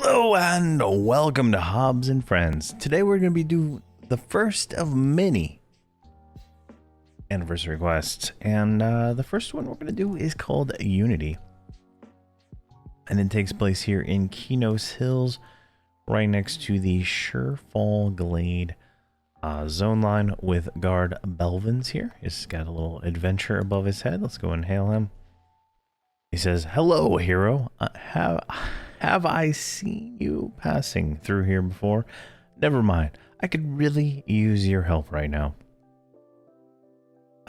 Hello and welcome to Hobz and Friendz. Today we're going to be doing the first of many anniversary quests, and the first one we're going to do is called Unity, and it takes place here in Kenos Hills, right next to the Surefall Glade zone line with guard Belvin's here. He's got a little adventure above his head. Let's go and hail him. He says, "Hello, hero. Have I seen you passing through here before? Never mind. I could really use your help right now.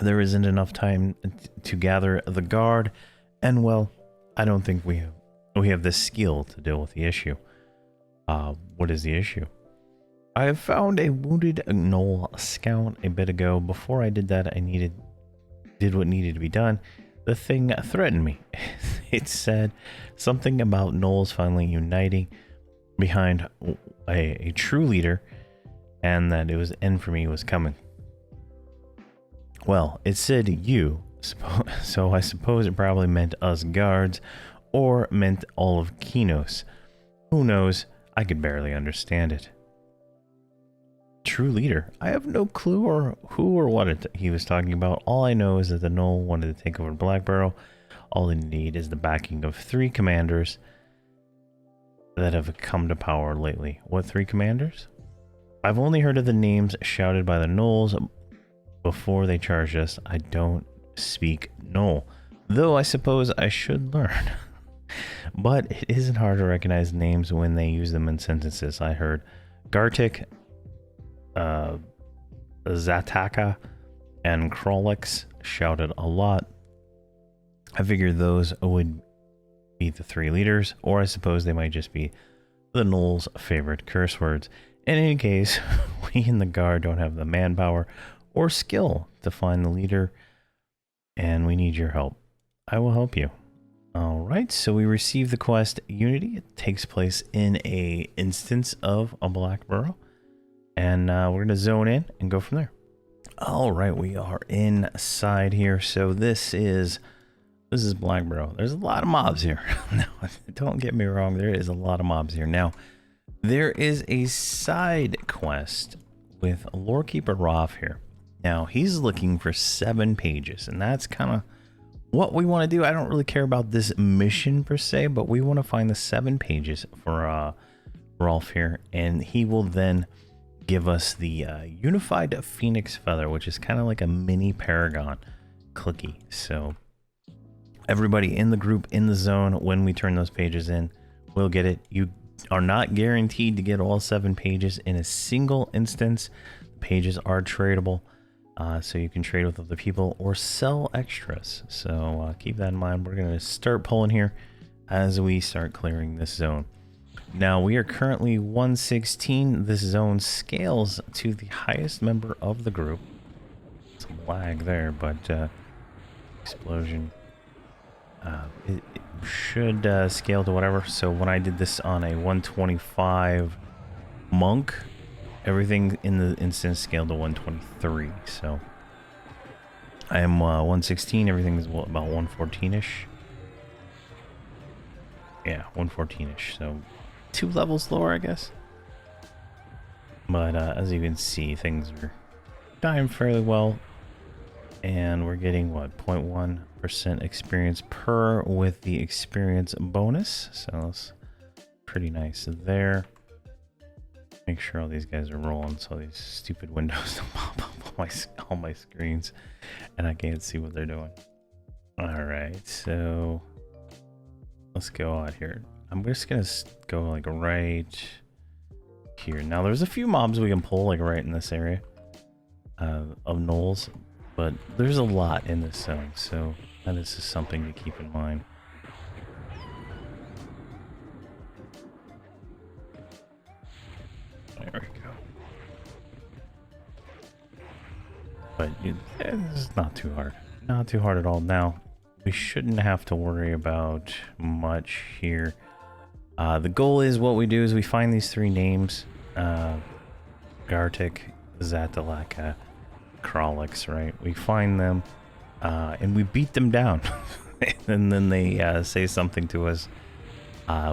There isn't enough time to gather the guard, and well, I don't think we have the skill to deal with the issue." What is the issue? "I have found a wounded gnoll scout a bit ago. Before I did that, I did what needed to be done. The thing threatened me. It said something about gnolls finally uniting behind a true leader, and that it was end for me was coming. Well, it said you, so I suppose it probably meant us guards, or meant all of Kenos. Who knows? I could barely understand it." True leader? I have no clue or who or what he was talking about. All I know is that the gnoll wanted to take over Blackbarrow. All they need is the backing of 3 commanders that have come to power lately. What 3 commanders? I've only heard of the names shouted by the gnolls before they charged us. I don't speak gnoll, though I suppose I should learn. But it isn't hard to recognize names when they use them in sentences. I heard Gartic, Zataka, and Krolix shouted a lot. I figured those would be the 3 leaders, or I suppose they might just be the gnolls' favorite curse words. In any case, we in the guard don't have the manpower or skill to find the leader, and we need your help. I will help you. Alright, so we receive the quest Unity. It takes place in a instance of a Blackbarrow, and we're going to zone in and go from there. Alright, we are inside here. So this is Blackbarrow. There's a lot of mobs here. No, don't get me wrong, there is a lot of mobs here. Now, there is a side quest with Lorekeeper Roth here. Now, he's looking for 7 pages, and that's kind of what we want to do. I don't really care about this mission per se, but we want to find the 7 pages for Rolf here, and he will then give us the Unified Phoenix Feather, which is kind of like a mini Paragon clicky. So everybody in the group, in the zone, when we turn those pages in, will get it. You are not guaranteed to get all 7 pages in a single instance. The pages are tradable, so you can trade with other people or sell extras. So keep that in mind. We're going to start pulling here as we start clearing this zone. Now, we are currently 116. This zone scales to the highest member of the group. Some lag there, but explosion. It should scale to whatever. So when I did this on a 125 monk, everything in the instance scaled to 123. So I am 116. Everything is about 114-ish. Yeah, 114-ish. So 2 levels lower, I guess. But as you can see, things are dying fairly well. And we're getting, what, 0.1% experience per with the experience bonus. So that's pretty nice there. Make sure all these guys are rolling so these stupid windows don't pop up on all my screens. And I can't see what they're doing. Alright, so let's go out here. I'm just going to go like right here. Now there's a few mobs we can pull like right in this area of gnolls. But there's a lot in this zone, so that is just something to keep in mind. There we go. But it's not too hard. Not too hard at all. Now, we shouldn't have to worry about much here. The goal is, what we do is we find these 3 names. Gartic, Zatalaka, Krolix, right? We find them and we beat them down. And then they say something to us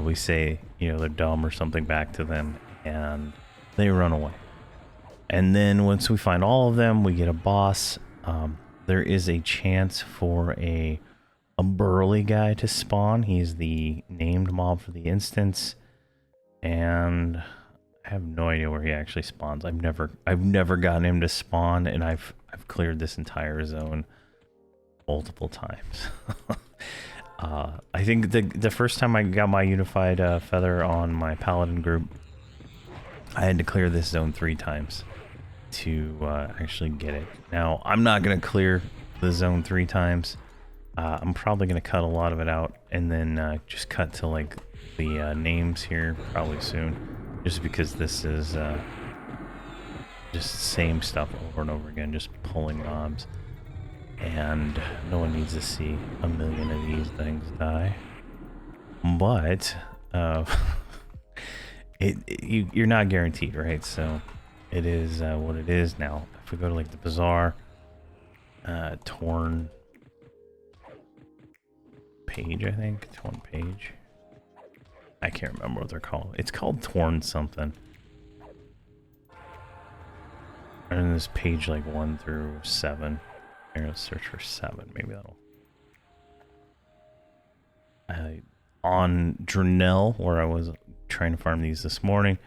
we say, you know, they're dumb or something back to them, and they run away. And then once we find all of them, we get a boss. There is a chance for a burly guy to spawn. He's the named mob for the instance, and I have no idea where he actually spawns. I've never gotten him to spawn, and I've cleared this entire zone multiple times. I think the first time I got my unified feather on my paladin group, I had to clear this zone 3 times to actually get it. Now, I'm not going to clear the zone 3 times. I'm probably going to cut a lot of it out and then just cut to like the names here probably soon, just because this is just the same stuff over and over again, just pulling mobs. And no one needs to see a million of these things die. But you're not guaranteed, right? So it is what it is. Now, if we go to like the bazaar, torn page, I think torn page. I can't remember what they're called. It's called torn something. And this page like 1 through 7. Here, let's search for 7. Maybe that'll. On Drenell, where I was trying to farm these this morning,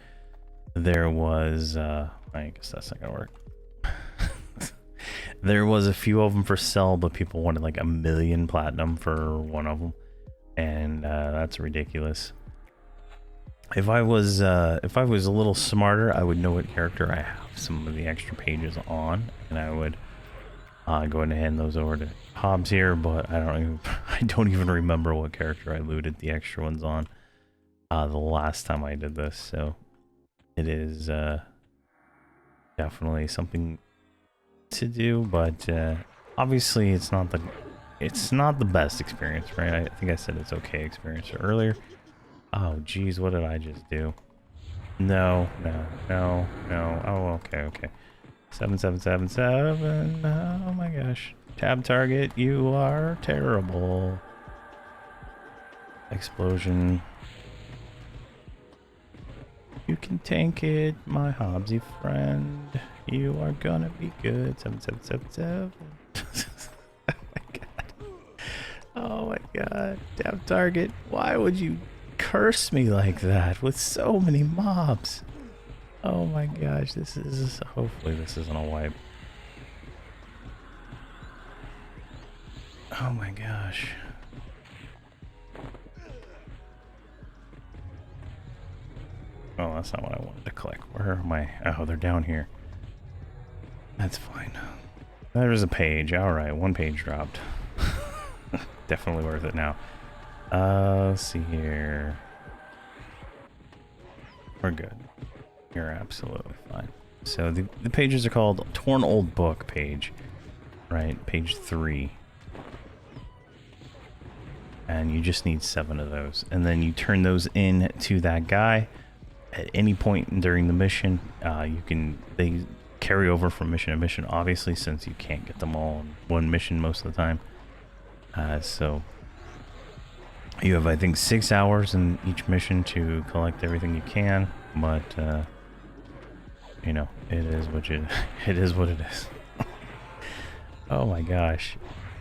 there was. I guess that's not gonna work. There was a few of them for sale, but people wanted like 1 million platinum for one of them, and that's ridiculous. If I was a little smarter, I would know what character I have some of the extra pages on, and I would. Go ahead and hand those over to Hobz here, but I don't even remember what character I looted the extra ones on the last time I did this. So it is definitely something to do, but obviously it's not the best experience, right? I think I said it's okay experience earlier. Oh geez, what did I just do? No. Oh, okay. 7777. Oh my gosh. Tab target, you are terrible. Explosion. You can tank it, my Hobzy friend. You are gonna be good. 7777. Oh my god. Oh my god. Tab target. Why would you curse me like that with so many mobs? Oh my gosh, hopefully this isn't a wipe. Oh my gosh. Oh, that's not what I wanted to click. Where am I? Oh, they're down here. That's fine. There's a page. Alright, 1 page dropped. Definitely worth it now. Let's see here. We're good. You're absolutely fine. So the pages are called Torn Old Book page, right? Page 3. And you just need 7 of those. And then you turn those in to that guy at any point during the mission. They carry over from mission to mission, obviously, since you can't get them all in one mission most of the time. So you have, I think, 6 hours in each mission to collect everything you can, but you know, it is what it is. Oh my gosh.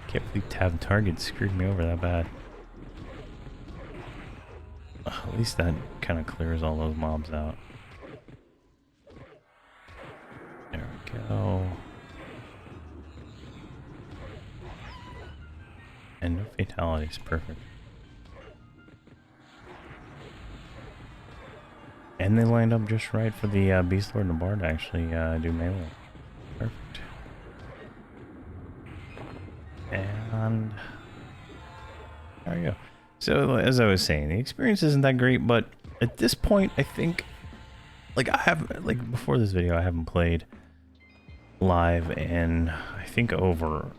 Can't believe tab target screwed me over that bad. At least that kind of clears all those mobs out. There we go. And no fatalities, perfect. And they lined up just right for the Beast Lord and the Bard to actually do melee. Perfect. And there we go. So as I was saying, the experience isn't that great, but at this point, I think, like before this video, I haven't played live in I think over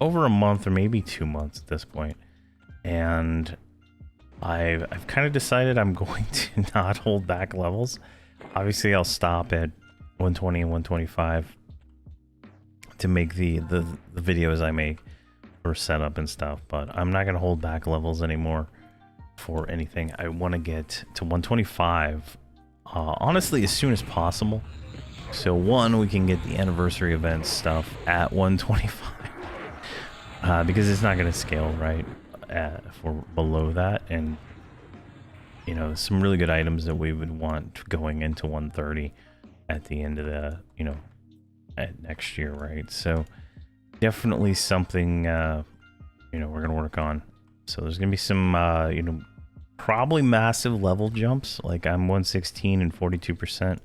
a month or maybe 2 months at this point, and I've kind of decided I'm going to not hold back levels. Obviously, I'll stop at 120 and 125 to make the videos I make for setup and stuff, but I'm not going to hold back levels anymore. for anything. I want to get to 125, honestly, as soon as possible. So one, we can get the anniversary event stuff at 125, because it's not going to scale right if we're below that. And you know, some really good items that we would want going into 130 at the end of the, you know, at next year, right? So definitely something, you know, we're going to work on. So there's going to be some, you know, probably massive level jumps. Like I'm 116 and 42%.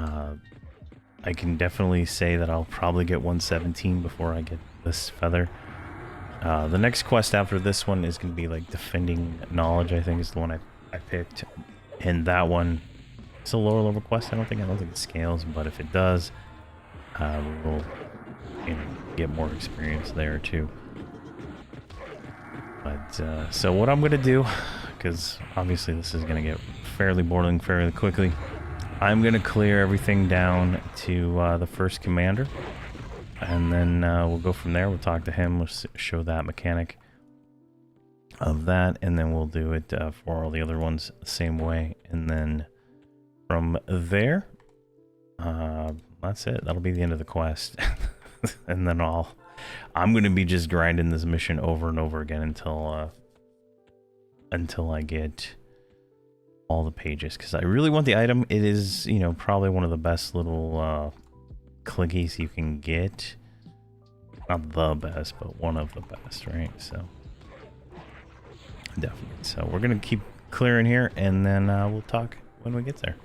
I can definitely say that I'll probably get 117 before I get this feather. The next quest after this one is going to be like defending knowledge, I think is the one I picked. And that one, it's a lower level quest. I don't think it scales, but if it does, we'll, you know, get more experience there too. But so what I'm gonna do, because obviously this is gonna get fairly boring fairly quickly, I'm gonna clear everything down to the first commander, and then we'll go from there. We'll talk to him. We'll show that mechanic of that, and then we'll do it for all the other ones the same way. And then from there, that's it. That'll be the end of the quest. And then I'm gonna be just grinding this mission over and over again until I get all the pages, because I really want the item. It is, you know, probably one of the best little clickies you can get. Not the best, but one of the best, right? So definitely. So we're gonna keep clearing here, and then we'll talk when we get there.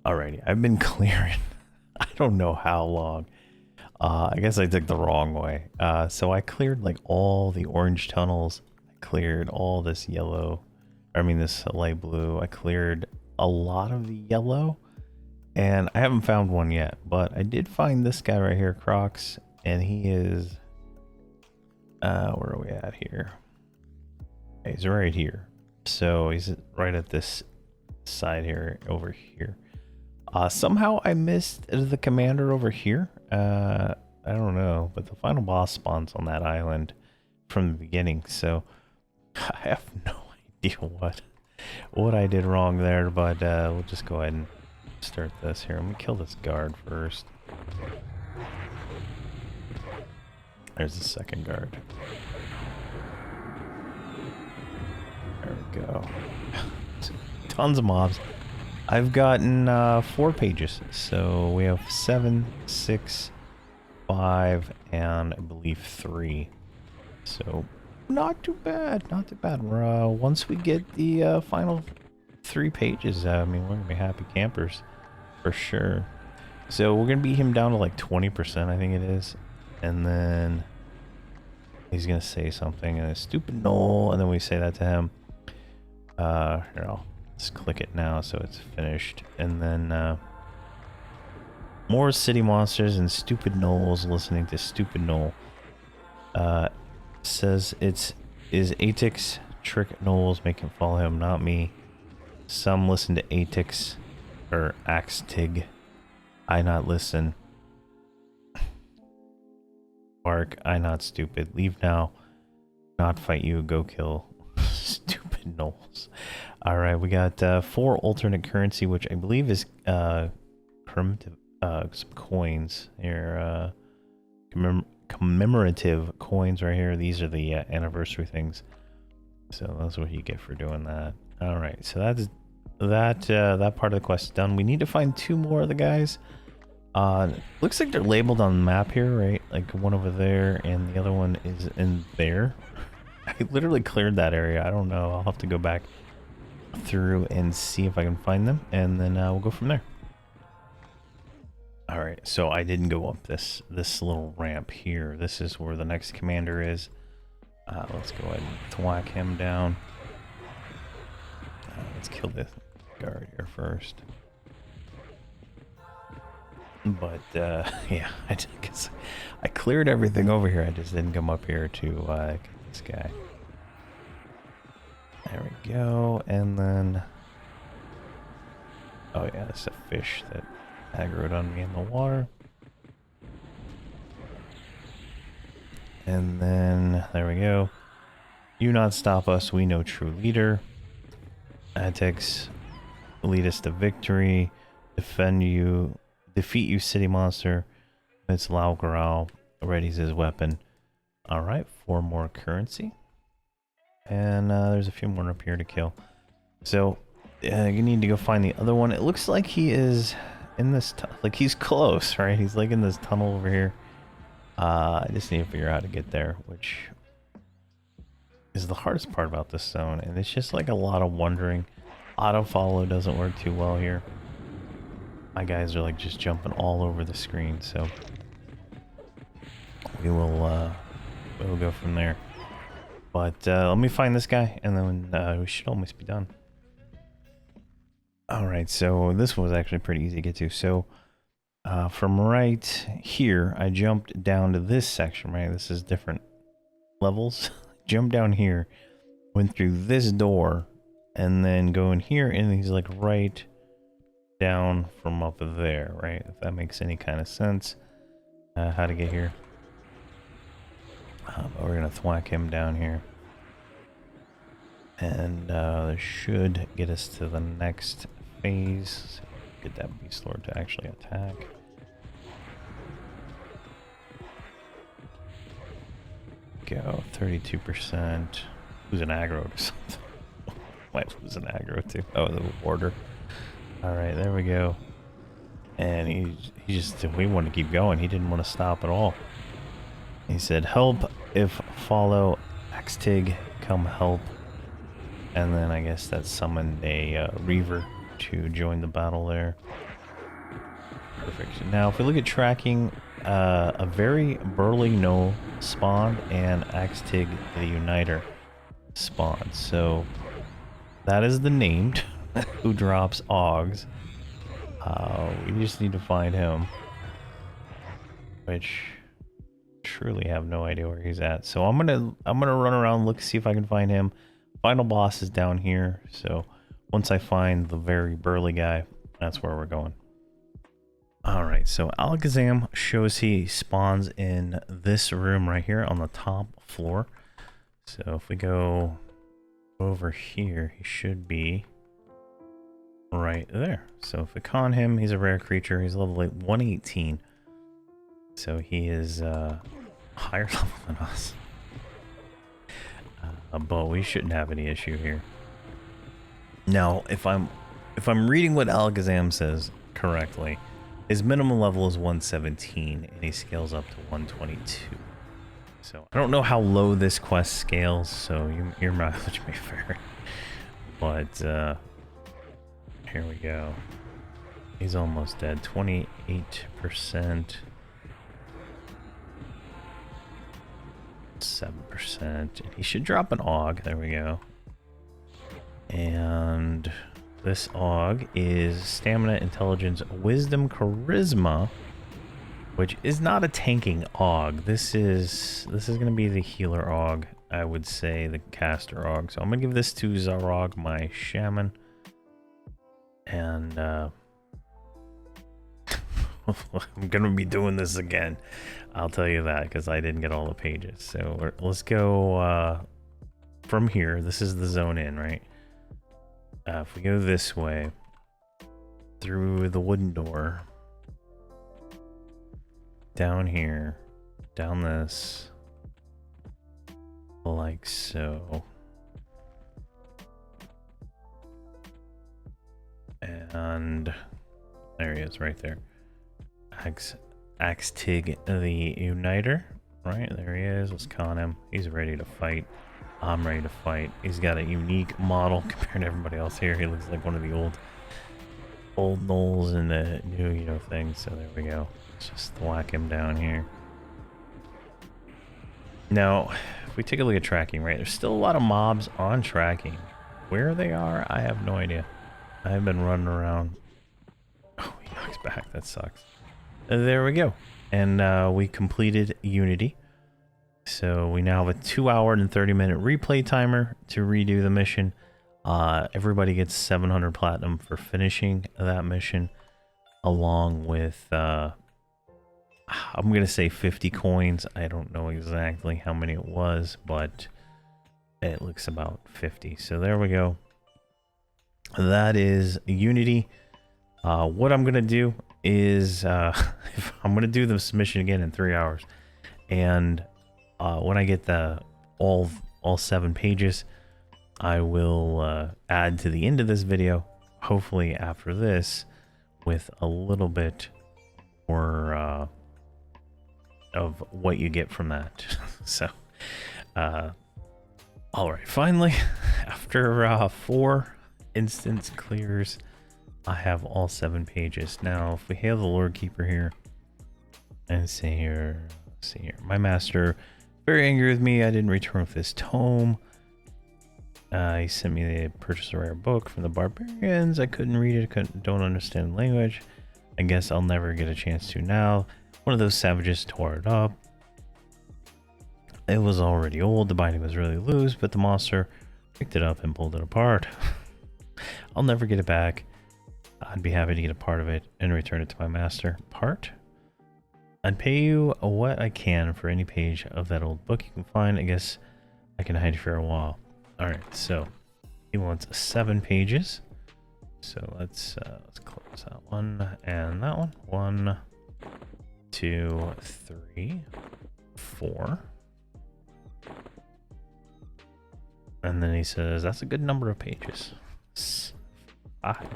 Alrighty, I've been clearing. I don't know how long. I guess I took the wrong way. So I cleared like all the orange tunnels. I cleared all this yellow. I mean this light blue. I cleared a lot of the yellow, and I haven't found one yet. But I did find this guy right here, Crocs, and he is. Where are we at here? He's right here. So he's right at this side here, over here. Somehow I missed the commander over here. I don't know, but the final boss spawns on that island from the beginning, so I have no idea what I did wrong there, but we'll just go ahead and start this here. I'm gonna kill this guard first. There's the second guard. There we go. Tons of mobs. I've gotten 4 pages, so we have 7, 6, 5, and I believe 3. So not too bad, not too bad. We're, once we get the final 3 pages, I mean, we're gonna be happy campers for sure. So we're gonna beat him down to like 20%, I think it is, and then he's gonna say something, and a stupid knoll, and then we say that to him. Here, I'll just click it now so it's finished, and then more city monsters and stupid gnolls listening to stupid gnoll. Says is Atix trick gnolls, make him follow him, not me. Some listen to Atix or Axtig. I not listen. Bark, I not stupid. Leave now. Not fight you. Go kill. Stupid gnolls. Alright, we got 4 alternate currency, which I believe is primitive, some coins here. Commemorative coins right here. These are the anniversary things. So that's what you get for doing that. Alright, so that part of the quest is done. We need to find 2 more of the guys. Looks like they're labeled on the map here, right? Like one over there and the other one is in there. I literally cleared that area. I don't know. I'll have to go back through and see if I can find them, and then we'll go from there. All right, so I didn't go up this little ramp here. This is where the next commander is. Let's go ahead and thwack him down. Let's kill this guard here first. But yeah, I guess I cleared everything over here. I just didn't come up here to get this guy. There we go, and then oh yeah, it's a fish that aggroed on me in the water. And then there we go. You not stop us, we know true leader. Antics lead us to victory. Defend you, defeat you, city monster. It's loud growl. Readies his weapon. All right, 4 more currency, and there's a few more up here to kill. So you need to go find the other one. It looks like he is in this, like he's close, right? He's like in this tunnel over here. I just need to figure out how to get there, which is the hardest part about this zone, and it's just like a lot of wondering. Auto follow doesn't work too well here. My guys are like just jumping all over the screen, so we'll go from there. But let me find this guy, and then we should almost be done. All right, so this was actually pretty easy to get to. So from right here, I jumped down to this section, right? This is different levels. Jumped down here, went through this door, and then go in here, and he's like right down from up there, right? If that makes any kind of sense. How to get here. But we're gonna thwack him down here. And this should get us to the next phase. Get that beast lord to actually attack. Go 32%. Who's an aggro or something? Might lose an aggro too. Oh, the warder. All right, there we go. And he just, we want to keep going. He didn't want to stop at all. He said, "Help if follow hammackj, come help." And then I guess that summoned a Reaver to join the battle there. Perfect. Now, if we look at tracking, a very burly no spawned and hammackj the Uniter spawned. So that is the named who drops Oggs. We just need to find him, which truly have no idea where he's at. So I'm gonna run around, look, see if I can find him. Final boss is down here, so once I find the very burly guy, that's where we're going. All right, so Alakazam shows he spawns in this room right here on the top floor. So if we go over here, he should be right there. So if we con him, he's a rare creature. He's level 118. So he is higher level than us. But we shouldn't have any issue here. Now, if I'm reading what Alakazam says correctly, his minimum level is 117 and he scales up to 122. So I don't know how low this quest scales, so your mileage may vary. But here we go. He's almost dead. 28%. 7%. And he should drop an Ogg. There we go. And this Ogg is Stamina, Intelligence, Wisdom, Charisma, which is not a tanking Ogg. This is gonna be the healer Ogg, I would say, the caster Ogg. So I'm gonna give this to Zarog, my shaman. And I'm gonna be doing this again. I'll tell you that because I didn't get all the pages. So let's go from here. This is the zone in, right? If we go this way through the wooden door, down here, down this, like so, and there he is right there. hammackj the Uniter, right there he is. Let's con him. He's ready to fight. I'm ready to fight. He's got a unique model compared to everybody else here. He looks like one of the old gnolls in the new, thing. So there we go. Let's just whack him down here. Now, if we take a look at tracking, right, there's still a lot of mobs on tracking. Where they are, I have no idea. I've been running around. Oh, he knocks back. That sucks. There we go. And we completed Unity. So we now have a 2-hour and 30-minute replay timer to redo the mission. Everybody gets 700 platinum for finishing that mission, along with, I'm going to say 50 coins. I don't know exactly how many it was, but It looks about 50. So there we go. That is Unity. What I'm gonna do is I'm gonna do the submission again in 3 hours, and when I get the all 7 pages, I will add to the end of this video, hopefully after this, with a little bit more of what you get from that. So all right, finally, after 4 instance clears, I have all 7 pages. Now, if we have the Lord Keeper here, and see here, my master, very angry with me, I didn't return with this tome. He sent me the purchase a rare book from the barbarians. I couldn't read it, don't understand the language. I guess I'll never get a chance to now. One of those savages tore it up. It was already old, the binding was really loose, but the monster picked it up and pulled it apart. I'll never get it back. I'd be happy to get a part of it and return it to my master. Part? I'd pay you what I can for any page of that old book you can find. I guess I can hide you for a while. Alright, so he wants 7 pages. So let's close that one and that one. 1, 2, 3, 4. And then he says, that's a good number of pages. 5.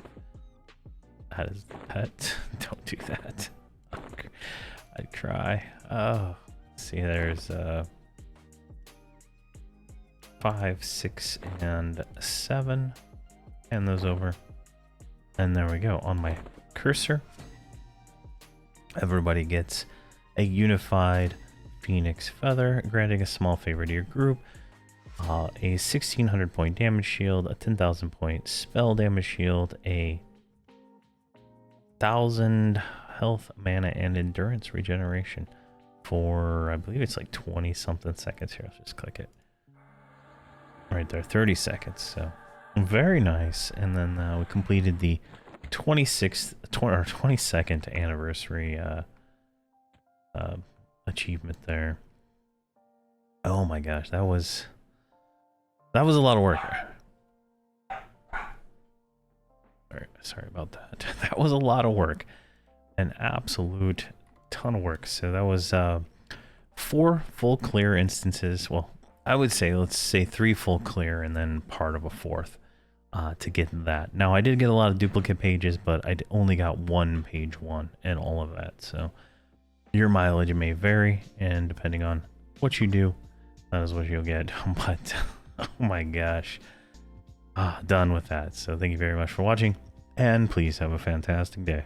That is the pet. Don't do that. I'd cry. Oh, see, there's 5, 6, and 7. Hand those over. And there we go. On my cursor, everybody gets a unified phoenix feather, granting a small favor to your group. A 1600 point damage shield, a 10,000 point spell damage shield, a 1000 health, mana, and endurance regeneration for, I believe it's like 20 something seconds here. Let's just click it right there, 30 seconds. So very nice. And then we completed the 22nd anniversary achievement there. Oh my gosh, that was a lot of work. Sorry about that. That was a lot of work. An absolute ton of work. So that was 4 full clear instances. Well, I would say, let's say 3 full clear and then part of a 4th to get that. Now, I did get a lot of duplicate pages, but I only got 1 page 1 and all of that. So your mileage may vary, and depending on what you do, that is what you'll get. But oh my gosh, done with that. So thank you very much for watching, and please have a fantastic day.